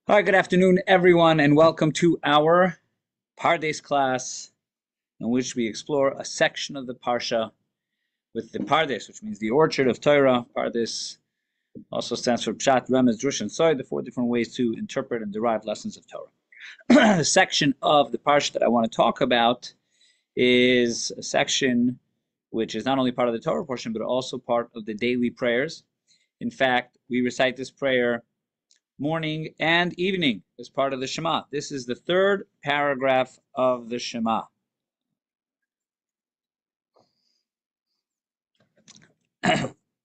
All right, good afternoon, everyone, and welcome to our PaRDeS class, in which we explore a section of the Parsha with the PaRDeS, which means the orchard of Torah. PaRDeS also stands for Pshat, Remez, Drush, and Soy, the four different ways to interpret and derive lessons of Torah. The section of the Parsha that I want to talk about is a section which is not only part of the Torah portion, but also part of the daily prayers. In fact, we recite this prayer morning and evening as part of the Shema. This is the third paragraph of the Shema.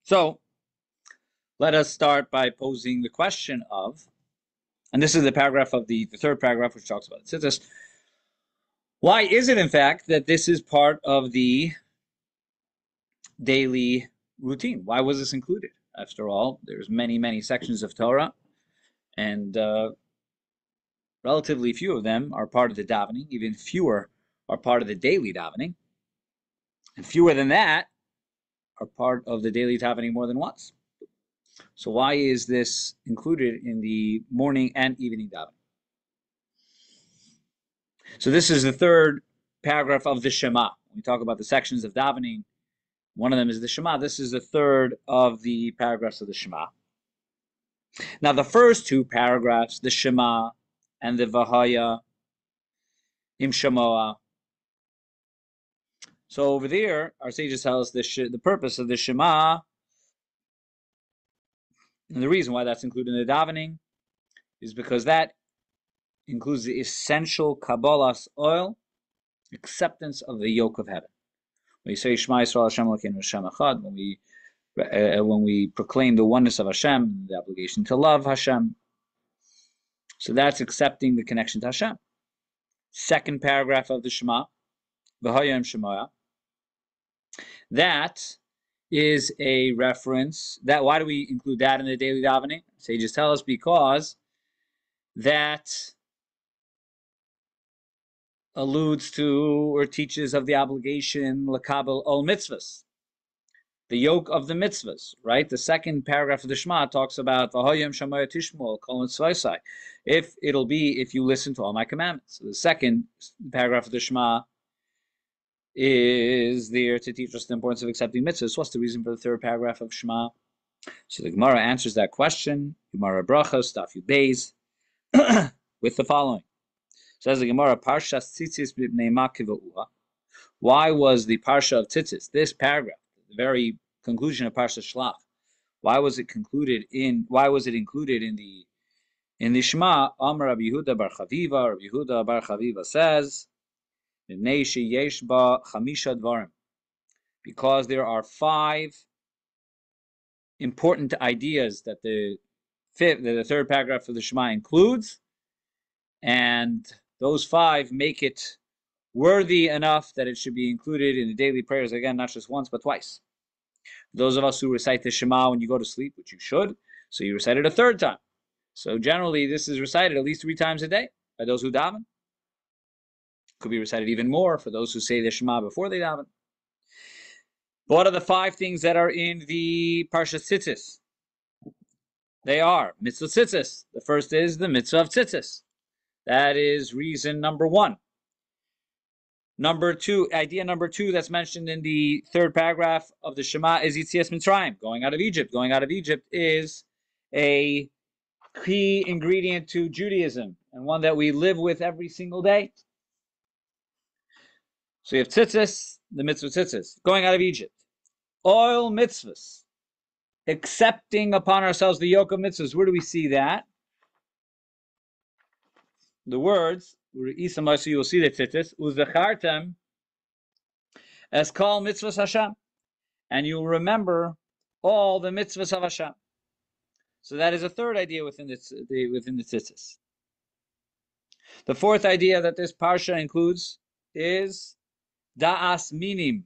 So let us start by posing the question of, and this is the paragraph of the third paragraph which talks about Tzitzis. Why is it, in fact, that this is part of the daily routine? Why was this included? After all, there's many sections of Torah, and relatively few of them are part of the davening. Even fewer are part of the daily davening. And fewer than that are part of the daily davening more than once. So why is this included in the morning and evening davening? So this is the third paragraph of the Shema. When we talk about the sections of davening, one of them is the Shema. This is the third of the paragraphs of the Shema. Now the first two paragraphs, the Shema and the Vahaya Im Shamoa. So over there, our sages tell us the purpose of the Shema, and the reason why that's included in the davening is because that includes the essential Kabbalah's oil, acceptance of the yoke of heaven. When we say Shema Yisrael Hashem Elokeinu Hashem Echad, when we proclaim the oneness of Hashem, the obligation to love Hashem, so that's accepting the connection to Hashem. Second paragraph of the Shema, V'hayim Shemaya. That is a reference. Why do we include that in the daily davening? Sages tell us because that alludes to or teaches of the obligation lakabel ol mitzvahs, the yoke of the mitzvahs, right? The second paragraph of the Shema talks about v'hayim shamaya tishmol kol mitzvosai, if you listen to all my commandments. So the second paragraph of the Shema is there to teach us the importance of accepting mitzvahs. What's the reason for the third paragraph of Shema? So the Gemara answers that question, Gemara Brachos, Daf Yud Beis, with the following. Says the Gemara, Parshas Tzitzis b'nei Makiva'ua. Why was the Parsha of Tzitzis, this paragraph, the very conclusion of Parsha Shlach, why was it included in the Shema? Amar Rabbi Yehuda bar Chaviva. Rabbi Yehuda bar Chaviva says, because there are 5 important ideas that the third paragraph of the Shema includes, and those 5 make it worthy enough that it should be included in the daily prayers, again, not just once, but twice. Those of us who recite the Shema when you go to sleep, which you should, so you recite it a third time. So generally, this is recited at least 3 times a day by those who daven. Could be recited even more for those who say the Shema before they daven. What are the 5 things that are in the Parsha Tzitzis? They are mitzvah Tzitzis. The first is the mitzvah of Tzitzis. That is reason number 1. Idea number 2 that's mentioned in the third paragraph of the Shema is Yitzias Mitzrayim, going out of Egypt. Going out of Egypt is a key ingredient to Judaism and one that we live with every single day. So you have Tzitzis, the mitzvah Tzitzis, going out of Egypt. Oil mitzvahs, accepting upon ourselves the yoke of mitzvahs. Where do we see that? The words, so you will see the Tzitzis, Uzachartem as kol mitzvahs Hashem, and you'll remember all the mitzvahs of Hashem. So that is a third idea within the Tzitzis. The fourth idea that this parsha includes is Da'as Minim.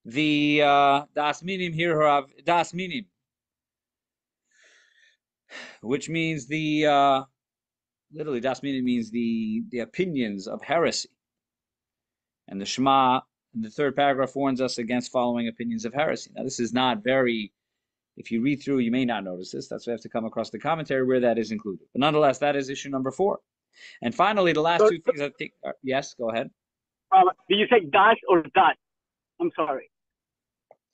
The Da'as Minim here, Da'as Minim, which means literally Da'as Minim means the opinions of heresy. And the Shema, in the third paragraph, warns us against following opinions of heresy. Now, this is not very If you read through, you may not notice this. That's why you have to come across the commentary where that is included. But nonetheless, that is issue number 4. And finally, the last two things I think are, yes, go ahead. Do you say das or dat? I'm sorry.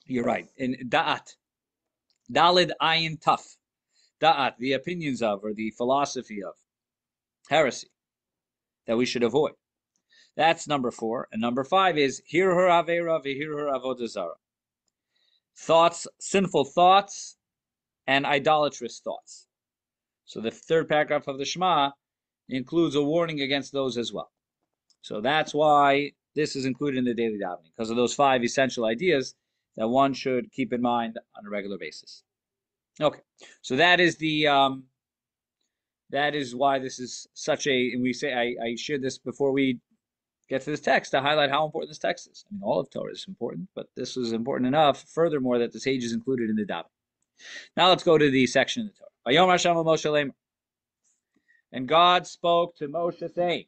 You're right. In da'at, dalid ayin taf, da'at, the opinions of or the philosophy of heresy that we should avoid. That's number 4. And number 5 is hir her avera v'hir her avodah zara. Thoughts, sinful thoughts, and idolatrous thoughts. So the third paragraph of the Shema includes a warning against those as well. So that's why this is included in the daily davening, because of those 5 essential ideas that one should keep in mind on a regular basis. Okay, so that is the that is why this is such a, and we say I shared this before we get to this text to highlight how important this text is. I mean, all of Torah is important, but this was important enough, furthermore, that this age is included in the davening. Now let's go to the section of the Torah. Vayom Hashem el Moshe lemer. And God spoke to Moshe saying,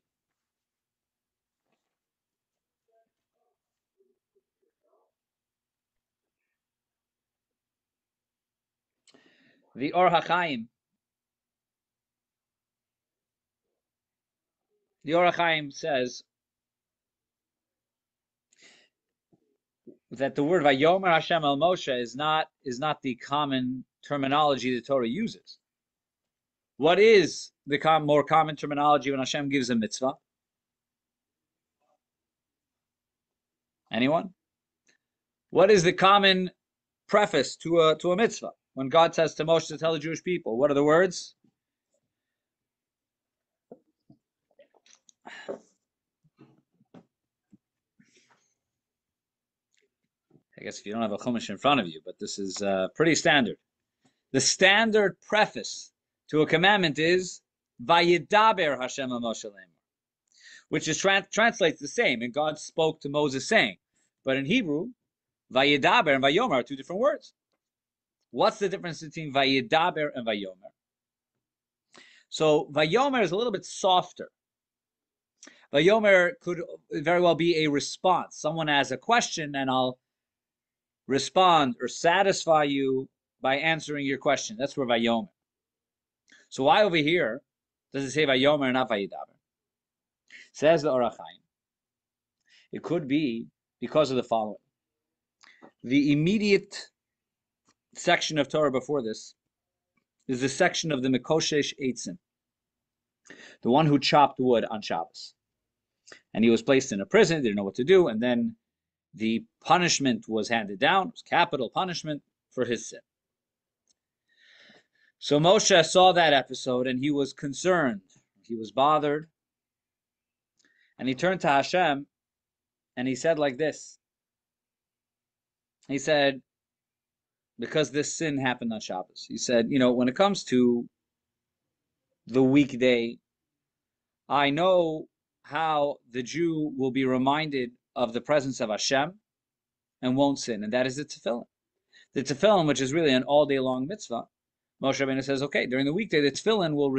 the Or HaChaim, says that the word Vayomer Hashem el Moshe is not the common terminology the Torah uses. What is the more common terminology when Hashem gives a mitzvah? Anyone? What is the common preface to a mitzvah? When God says to Moshe to tell the Jewish people, what are the words? I guess if you don't have a chumash in front of you, but this is pretty standard. The standard preface to a commandment is Vayidaber Hashem el Moshe lemer, which is translates the same, and God spoke to Moses saying. But in Hebrew, Vayidaber and Vayomer are 2 different words. What's the difference between Vayidaber and Vayomer? So Vayomer is a little bit softer. Vayomer could very well be a response. Someone has a question, and I'll respond or satisfy you by answering your question. That's where Vayomer. So why over here does it say Vayomer and not Vayidaber? Says the Or HaChaim. It could be because of the following. The immediate section of Torah before this is the section of the Mekoshesh Eitzim, the one who chopped wood on Shabbos. And he was placed in a prison, didn't know what to do, and then the punishment was handed down. It was capital punishment for his sin. So Moshe saw that episode, and he was concerned. He was bothered. And he turned to Hashem, and he said like this. He said, because this sin happened on Shabbos, he said, when it comes to the weekday, I know how the Jew will be reminded of the presence of Hashem and won't sin, and that is the tefillin. The tefillin, which is really an all-day long mitzvah, Moshe Rabbeinu says, okay, during the weekday, the tefillin will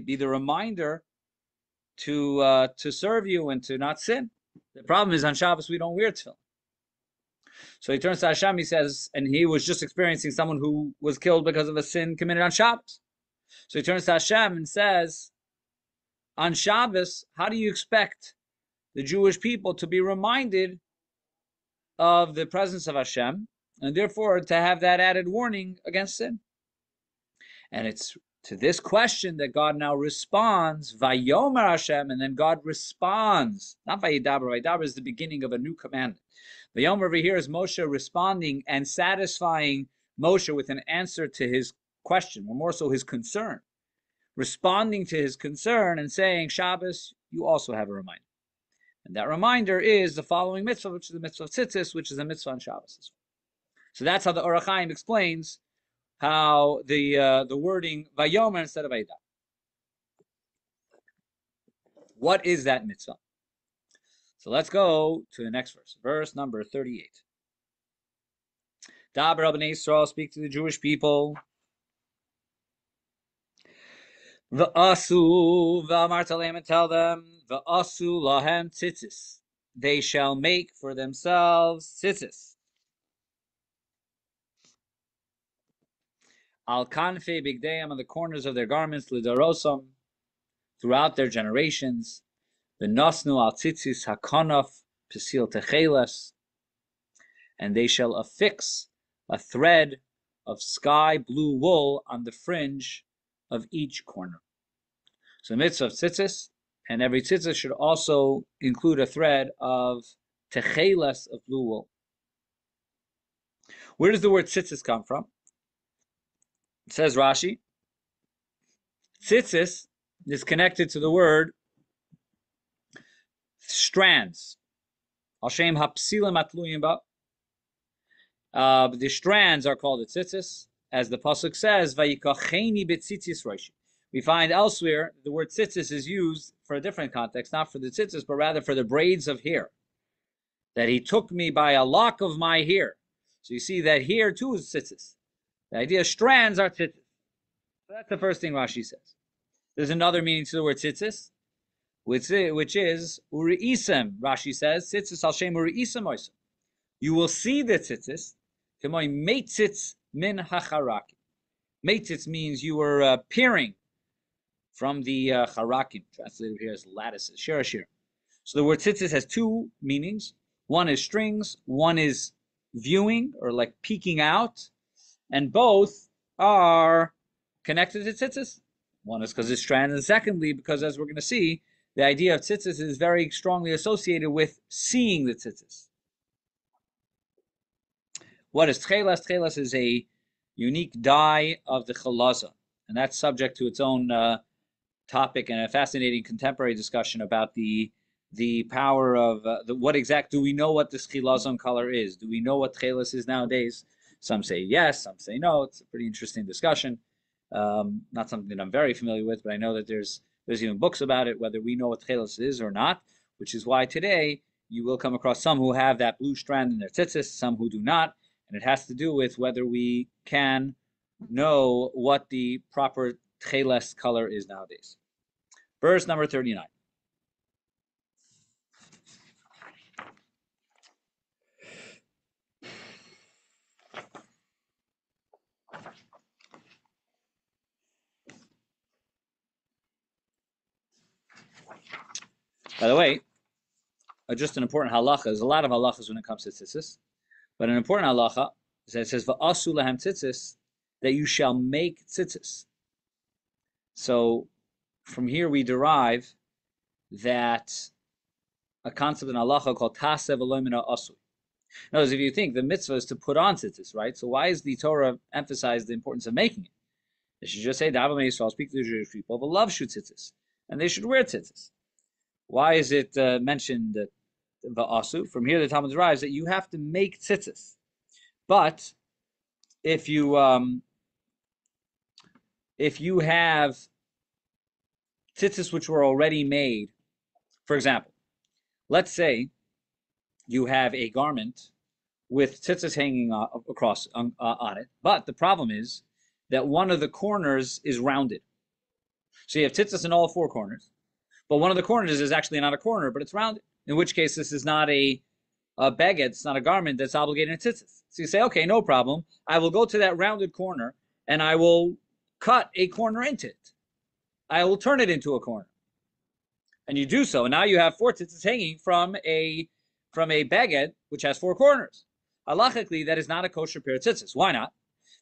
be the reminder to serve you and to not sin. The problem is on Shabbos we don't wear tefillin. So he turns to Hashem, he says, and he was just experiencing someone who was killed because of a sin committed on Shabbos. So he turns to Hashem and says, on Shabbos, how do you expect the Jewish people to be reminded of the presence of Hashem, and therefore to have that added warning against sin? And it's to this question that God now responds, Vayomer Hashem, and then God responds. Not Vayidaber. Vayidaber is the beginning of a new commandment. Vayomer over here is Moshe responding and satisfying Moshe with an answer to his question, or more so his concern. Responding to his concern and saying, Shabbos, you also have a reminder. And that reminder is the following mitzvah, which is the mitzvah of Tzitzis, which is a mitzvah on Shabbos. So that's how the Or HaChaim explains how the wording Vayomer instead of Vayidaber. What is that mitzvah? So let's go to the next verse, verse number 38. Daber al bnei Yisrael, speak to the Jewish people. V'asu v'amart aleim, and tell them, v'asu lahem tzitzis, they shall make for themselves tzitzis. Al kanfe bigdeim, on the corners of their garments, lidarosam, throughout their generations. V'nosnu al tzitzis hakonof pesil techelas, and they shall affix a thread of sky blue wool on the fringe of each corner. So the mitzvah of tzitzis, and every tzitzis should also include a thread of techelas, of blue wool. Where does the word tzitzis come from? It says Rashi, tzitzis is connected to the word strands. Al shem hapsilim atluyim ba. The strands are called the tzitzis, as the pasuk says, "Vayikacheni betzitzis roshi." We find elsewhere the word tzitzis is used for a different context, not for the tzitzis, but rather for the braids of hair. That he took me by a lock of my hair. So you see that here too is tzitzis. The idea of strands are tzitzis. So that's the first thing Rashi says. There's another meaning to the word tzitzis, which is uri'isem. Rashi says, tzitzis al shem uri'isem oisem. You will see the tzitzis. K'moi meitzitz min hacharaki. Meitzitz means you were peering from the charakim, translated here as lattices, shir. So the word tzitzis has two meanings. One is strings, one is viewing, or like peeking out, and both are connected to tzitzis. One is because it's strands, and secondly, because as we're going to see, the idea of tzitzis is very strongly associated with seeing the tzitzis. What is tchelas? Tchelas is a unique dye of the chalaza, and that's subject to its own topic and a fascinating contemporary discussion about the power of what exact, do we know what this chilazon color is? Do we know what tchelas is nowadays? Some say yes, some say no. It's a pretty interesting discussion. Not something that I'm very familiar with, but I know that there's even books about it, whether we know what tchelas is or not, which is why today you will come across some who have that blue strand in their tzitzis, some who do not, and it has to do with whether we can know what the proper tcheles color is nowadays. Verse number 39. By the way, just an important halacha. There's a lot of halachas when it comes to tzitzis, but an important halacha is that it says va'asu lahem tzitzis, that you shall make tzitzis. So from here we derive that a concept in halacha called tasev v'lo mina asu. In other words, if you think the mitzvah is to put on tzitzis, right? So why is the Torah emphasize the importance of making it? They should just say, "Da'ava Yisrael, speak to the Jewish people, but love shoot tzitzis," and they should wear tzitzis. Why is it mentioned that va'asu? From here, the Talmud derives that you have to make tzitzis. But if you have tzitzis which were already made, for example, let's say you have a garment with tzitzis hanging across on it, but the problem is that one of the corners is rounded. So you have tzitzis in all four corners, but one of the corners is actually not a corner, but it's rounded. In which case, this is not a beged, it's not a garment that's obligated in tzitzis. So you say, okay, no problem. I will go to that rounded corner and I will cut a corner into it. I will turn it into a corner. And you do so, and now you have four tzitzis hanging from a beged which has four corners. Halachically, that is not a kosher pair of tzitzis. Why not?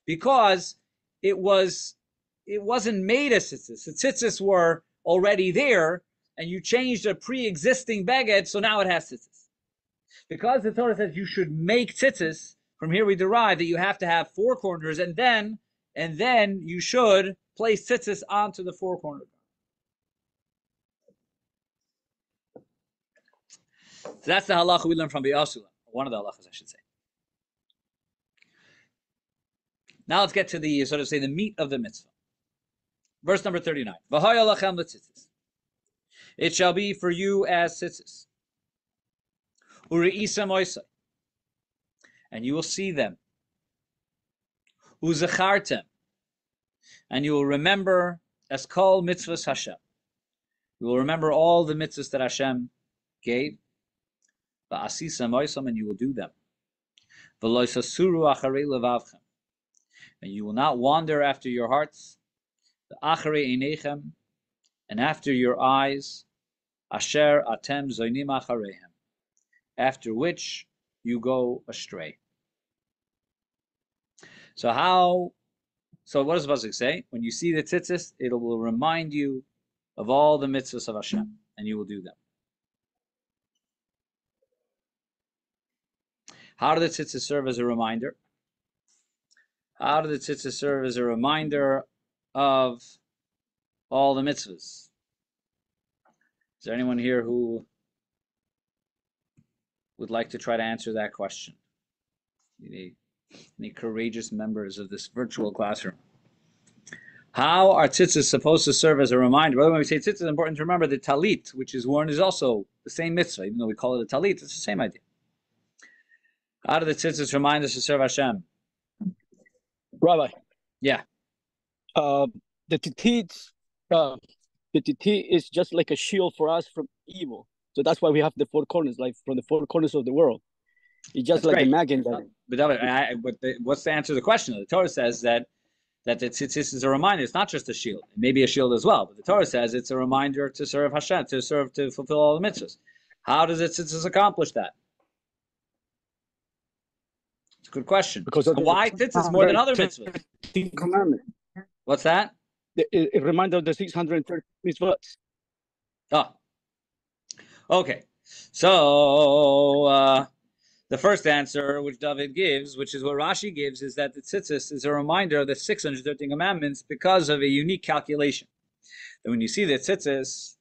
Because it wasn't made as tzitzis. The tzitzis were already there, and you changed a pre-existing beged, so now it has tzitzis. Because the Torah says you should make tzitzis, from here we derive that you have to have four corners, and then you should place tzitzis onto the four corners. So that's the halacha we learned from Be'asula, one of the halachas, I should say. Now let's get to the, so to say, the meat of the mitzvah. Verse number 39. V'haya lachem l'tzitzis. It shall be for you as tzitzis. Uri'isam oisai. And you will see them. Uzachartem. And you will remember as kol mitzvahs Hashem. You will remember all the mitzvahs that Hashem gave. Va'asisam oisam, and you will do them. V'lo yisasuru acharei levavchem. And you will not wander after your hearts, the acharei einechem, and after your eyes, asher atem zoinim achareihem, after which you go astray. So what does the pasuk say? When you see the tzitzis, it will remind you of all the mitzvahs of Hashem, and you will do them. How do the tzitzis serve as a reminder? How do the tzitzis serve as a reminder of all the mitzvahs? Is there anyone here who would like to try to answer that question? Any courageous members of this virtual classroom? How are tzitzis supposed to serve as a reminder? Well, when we say tzitzis, it's important to remember the talit, which is worn, is also the same mitzvah. Even though we call it a talit, it's the same idea. How do the tzitzis remind us to serve Hashem? Rabbi. Yeah. The tzitzis, the tzitzis is just like a shield for us from evil. So that's why we have the four corners, like from the four corners of the world. It's just that's like great. A magnet. But what's the answer to the question? The Torah says that the tzitzis is a reminder. It's not just a shield. It may be a shield as well, but the Torah says it's a reminder to serve Hashem, to fulfill all the mitzvahs. How does the tzitzis accomplish that? It's a good question. Because why tzitzis more than other mitzvahs? What's that? It reminds of the 630 mitzvahs. Oh. Okay. So the first answer, which David gives, which is what Rashi gives, is that the tzitzis is a reminder of the 613 commandments because of a unique calculation. That when you see the tzitzis,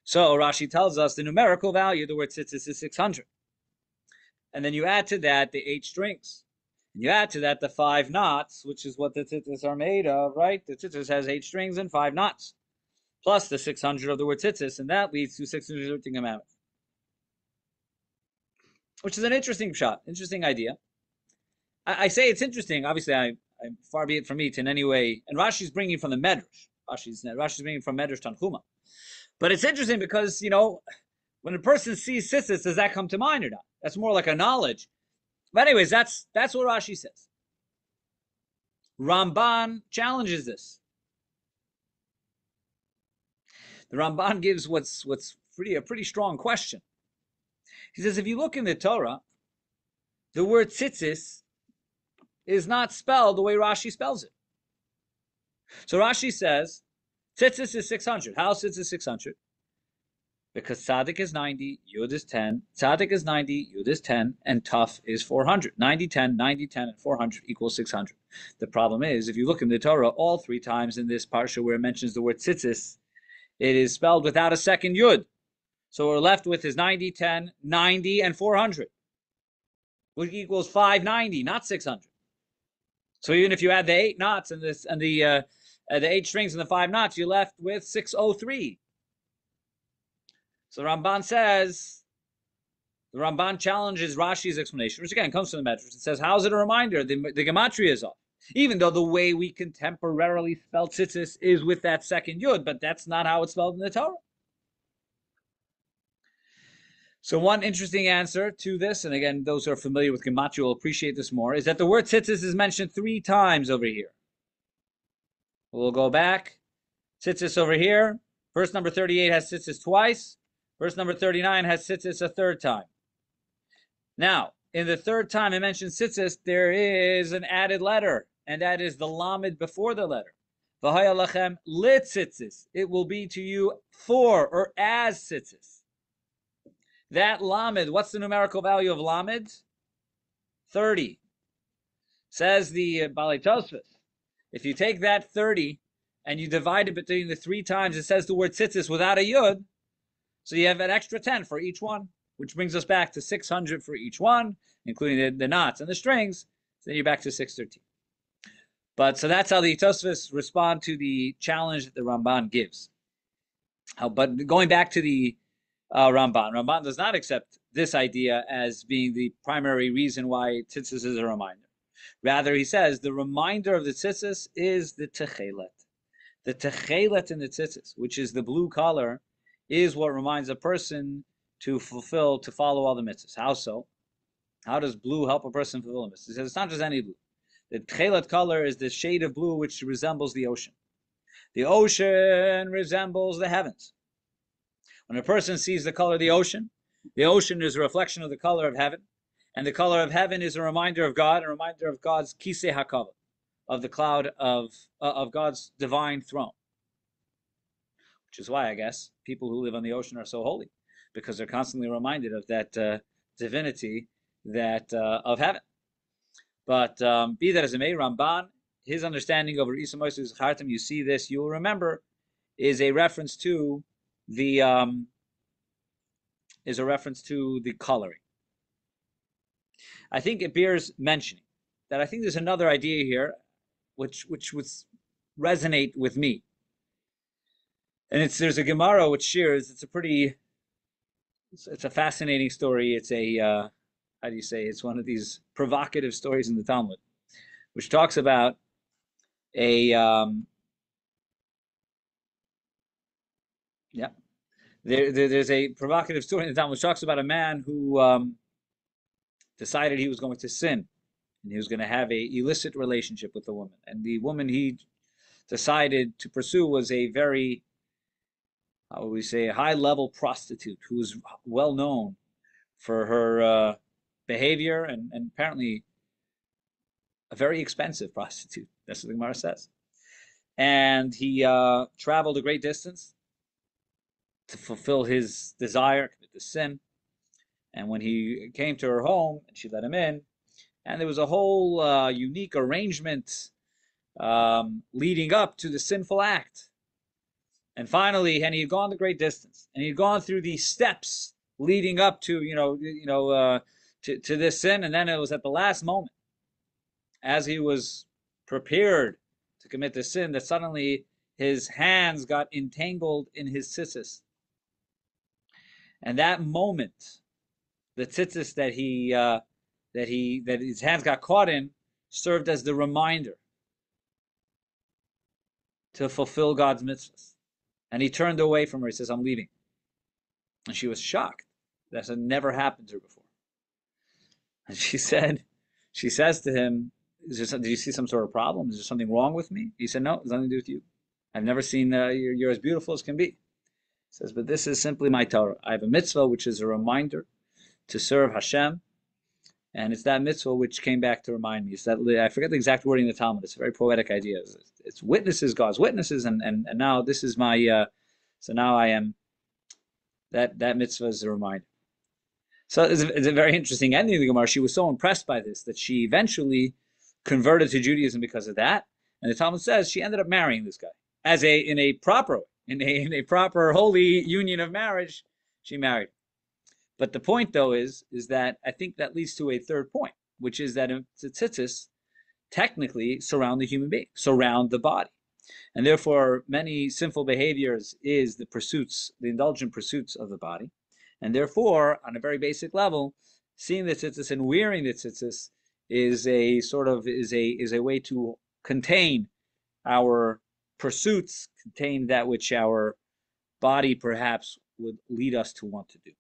so Rashi tells us the numerical value of the word tzitzis is 600. And then you add to that the 8 strings. And you add to that the 5 knots, which is what the tzitzis are made of, right? The tzitzis has 8 strings and 5 knots, plus the 600 of the word tzitzis, and that leads to 613 commandments. Which is an interesting shot, interesting idea. I say it's interesting. Obviously, I far be it from me to in any way. And Rashi's bringing from the Medrash. Rashi's bringing from Medrash Tanchuma. But it's interesting because, when a person sees tzitzis, does that come to mind or not? That's more like a knowledge. But anyways, that's what Rashi says. Ramban challenges this. The Ramban gives what's a pretty strong question. He says, if you look in the Torah, the word tzitzis is not spelled the way Rashi spells it. So Rashi says, tzitzis is 600. How is tzitzis 600? Because tzaddik is 90, yud is 10, tzaddik is 90, yud is 10, and taf is 400. 90, 10, 90, 10, and 400 equals 600. The problem is, if you look in the Torah, all 3 times in this parsha where it mentions the word tzitzis, it is spelled without a second yud. So what we're left with is 90, 10, 90, and 400, which equals 590, not 600. So even if you add the 8 knots and the 8 strings and the 5 knots, you're left with 603. So the Ramban challenges Rashi's explanation, which again comes from the Medrash. It says, how is it a reminder? The gematria is off. Even though the way we contemporarily spell tzitzis is with that second yud, but that's not how it's spelled in the Torah. So one interesting answer to this, and again, those who are familiar with gematria will appreciate this more, is that the word tzitzis is mentioned 3 times over here. We'll go back. Tzitzis over here. Verse number 38 has tzitzis twice. Verse number 39 has tzitzis a 3rd time. Now, in the 3rd time it mentions tzitzis, there is an added letter, and that is the lamed before the letter. V'haya lachem litzitzis. It will be to you for or as tzitzis. That lamed, what's the numerical value of lamed? 30. Says the Balei Tosfos. If you take that 30 and you divide it between the 3 times, it says the word tzitzis without a yud, so you have an extra 10 for each one, which brings us back to 600 for each one, including the knots and the strings. So then you're back to 613. But so that's how the Tosfos respond to the challenge that the Ramban gives. But going back to the Ramban does not accept this idea as being the primary reason why tzitzis is a reminder. Rather, he says the reminder of the tzitzis is the techelet. The techelet in the tzitzis, which is the blue color, is what reminds a person to follow all the mitzvahs. How so? How does blue help a person fulfill the mitzvahs? He says it's not just any blue. The tchelet color is the shade of blue which resembles the ocean. The ocean resembles the heavens. When a person sees the color of the ocean is a reflection of the color of heaven, and the color of heaven is a reminder of God, a reminder of God's kisei hakavod, of the cloud of God's divine throne. Which is why, I guess, people who live on the ocean are so holy, because they're constantly reminded of that divinity that of heaven. But be that as it may, Ramban, his understanding of Isa Moshe Zachartam, you see this, you will remember, is a reference to the coloring. I think it bears mentioning that I think there's another idea here which would resonate with me. And there's a Gemara which shares, it's a fascinating story. It's a how do you say, it's one of these provocative stories in the Talmud, which talks about there's a provocative story in the Talmud which talks about a man who decided he was going to sin, and he was going to have a illicit relationship with a woman. And the woman he decided to pursue was a very, how would we say, a high-level prostitute who was well known for her behavior, and apparently a very expensive prostitute. That's what the Gemara says. And he traveled a great distance to fulfill his desire, commit the sin. And when he came to her home, and she let him in, and there was a whole unique arrangement leading up to the sinful act. And finally, and he had gone the great distance, and he had gone through these steps leading up to to this sin, and then it was at the last moment, as he was prepared to commit the sin, that suddenly his hands got entangled in his tzitzis. And that moment, the tzitzis that his hands got caught in, served as the reminder to fulfill God's mitzvahs. And he turned away from her. He says, "I'm leaving." And she was shocked. That had never happened to her before. And she says to him, "Did you see some sort of problem? Is there something wrong with me?" He said, "No, it's nothing to do with you. I've never seen you're as beautiful as can be." He says, "But this is simply my Torah. I have a mitzvah which is a reminder to serve Hashem, and it's that mitzvah which came back to remind me. It's that, I forget the exact wording in the Talmud. It's a very poetic idea. It's witnesses, God's witnesses, and now this is my. So now I am. That mitzvah is a reminder." So it's a very interesting ending of the Gemara. She was so impressed by this that she eventually converted to Judaism because of that. And the Talmud says she ended up marrying this guy in a proper holy union of marriage. She married. But the point, though, is that I think that leads to a third point, which is that the tzitzis technically surround the human being, surround the body. And therefore, many sinful behaviors is the indulgent pursuits of the body. And therefore, on a very basic level, seeing the tzitzis and wearing the tzitzis is a way to contain our pursuits, contain that which our body perhaps would lead us to want to do.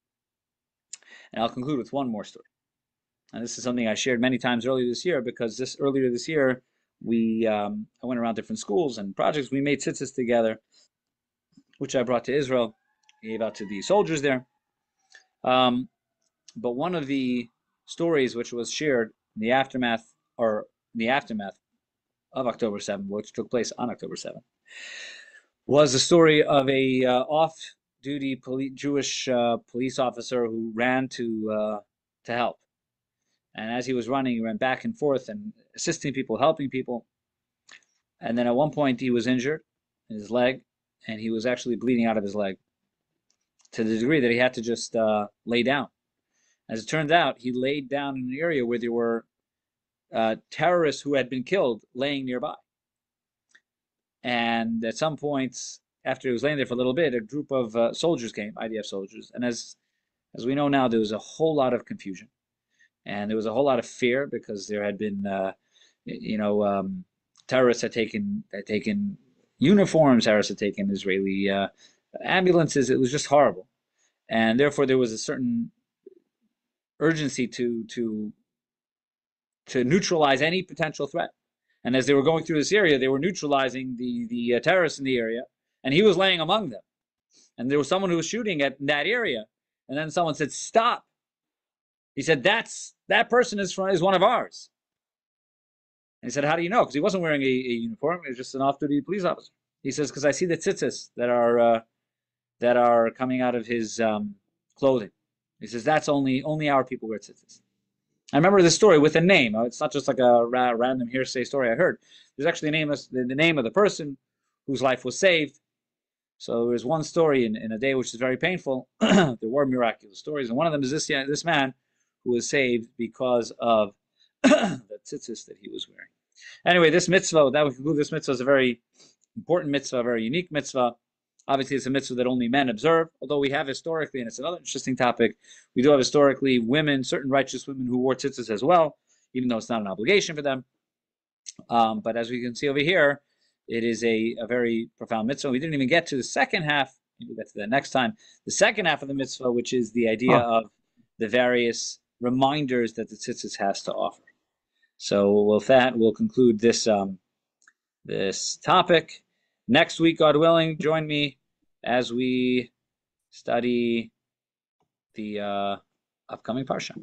And I'll conclude with one more story. And this is something I shared many times earlier this year, because earlier this year, I went around different schools and projects. We made tzitzis together, which I brought to Israel, gave out to the soldiers there. But one of the stories which was shared in the aftermath of October 7th, which took place on October 7th, was the story of a off-duty Jewish police officer who ran to help. And as he was running, he ran back and forth and assisting people, helping people. And then at one point, he was injured in his leg, and he was actually bleeding out of his leg to the degree that he had to just lay down. As it turns out, he laid down in an area where there were terrorists who had been killed laying nearby. And at some point, after he was laying there for a little bit, a group of soldiers came, IDF soldiers. And as we know now, there was a whole lot of confusion. And there was a whole lot of fear, because there had been, terrorists had taken uniforms, terrorists had taken Israeli ambulances. It was just horrible. And therefore, there was a certain urgency to to neutralize any potential threat. And as they were going through this area, they were neutralizing the terrorists in the area, and he was laying among them. And there was someone who was shooting at that area, and then someone said, "Stop." He said, that person is one of ours. And he said, "How do you know?" Because he wasn't wearing a uniform; he was just an off-duty police officer. He says, "Because I see the tzitzis that are coming out of his clothing." He says, "That's only our people wear tzitzis." I remember this story with a name. It's not just like a random hearsay story I heard. There's actually the name of the person whose life was saved. So there's one story in a day which is very painful. There were miraculous stories, and one of them is this man who was saved because of the tzitzis that he was wearing. Anyway, this mitzvah, that would conclude this mitzvah, is a very important mitzvah, a very unique mitzvah. Obviously, it's a mitzvah that only men observe, although we have historically, and it's another interesting topic, we do have historically women, certain righteous women who wore tzitzis as well, even though it's not an obligation for them. But as we can see over here, it is a very profound mitzvah. We didn't even get to the second half. We'll get to that next time. The second half of the mitzvah, which is the idea of the various reminders that the tzitzis has to offer. So with that, we'll conclude this this topic. Next week, God willing, join me as we study the upcoming parsha.